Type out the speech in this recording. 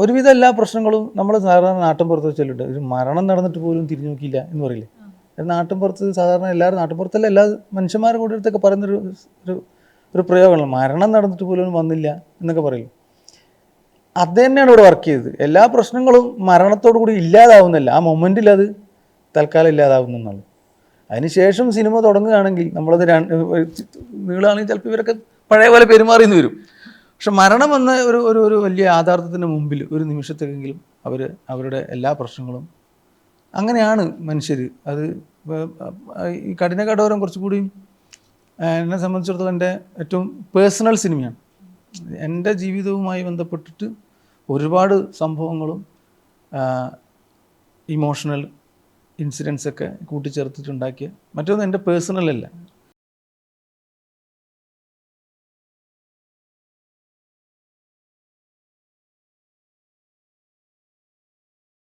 ഒരുവിധ എല്ലാ പ്രശ്നങ്ങളും നമ്മൾ സാധാരണ നാട്ടിൻപുറത്ത് വെച്ചിട്ടുണ്ട്. ഒരു മരണം നടന്നിട്ട് പോലും തിരിഞ്ഞു നോക്കിയില്ല എന്ന് പറയില്ലേ. നാട്ടിൻപുറത്ത് സാധാരണ എല്ലാവരും നാട്ടിൻപുറത്തല്ല എല്ലാ മനുഷ്യന്മാരുടെ കൂടെ അടുത്തൊക്കെ പറയുന്നൊരു ഒരു പ്രയോഗമാണ് മരണം നടന്നിട്ട് പോലും വന്നില്ല എന്നൊക്കെ പറയും. അത് തന്നെയാണ് ഇവിടെ വർക്ക് ചെയ്തത്. എല്ലാ പ്രശ്നങ്ങളും മരണത്തോടു കൂടി ഇല്ലാതാവുന്നില്ല, ആ മൊമെൻറ്റിൽ അത് തൽക്കാലം ഇല്ലാതാവുന്നതാണ്. അതിനുശേഷം സിനിമ തുടങ്ങുകയാണെങ്കിൽ നമ്മളത് നീളാണെങ്കിൽ ചിലപ്പോൾ ഇവരൊക്കെ പഴയ പോലെ പെരുമാറിയെന്ന് വരും. പക്ഷെ മരണം എന്ന ഒരു വലിയ യാഥാർത്ഥ്യത്തിൻ്റെ മുമ്പിൽ ഒരു നിമിഷത്തേക്കെങ്കിലും അവരുടെ എല്ലാ പ്രശ്നങ്ങളും അങ്ങനെയാണ് മനുഷ്യർ. അത് ഈ കഠിന കഠോരം കുറച്ചുകൂടി എന്നെ സംബന്ധിച്ചിടത്തോളം എൻ്റെ ഏറ്റവും പേഴ്സണൽ സിനിമയാണ്. എൻ്റെ ജീവിതവുമായി ബന്ധപ്പെട്ടിട്ട് ഒരുപാട് സംഭവങ്ങളും ഇമോഷണൽ ഇൻസിഡൻസൊക്കെ കൂട്ടിച്ചേർത്തിട്ടുണ്ടാക്കിയ മറ്റൊന്നും എൻ്റെ പേഴ്സണലല്ല,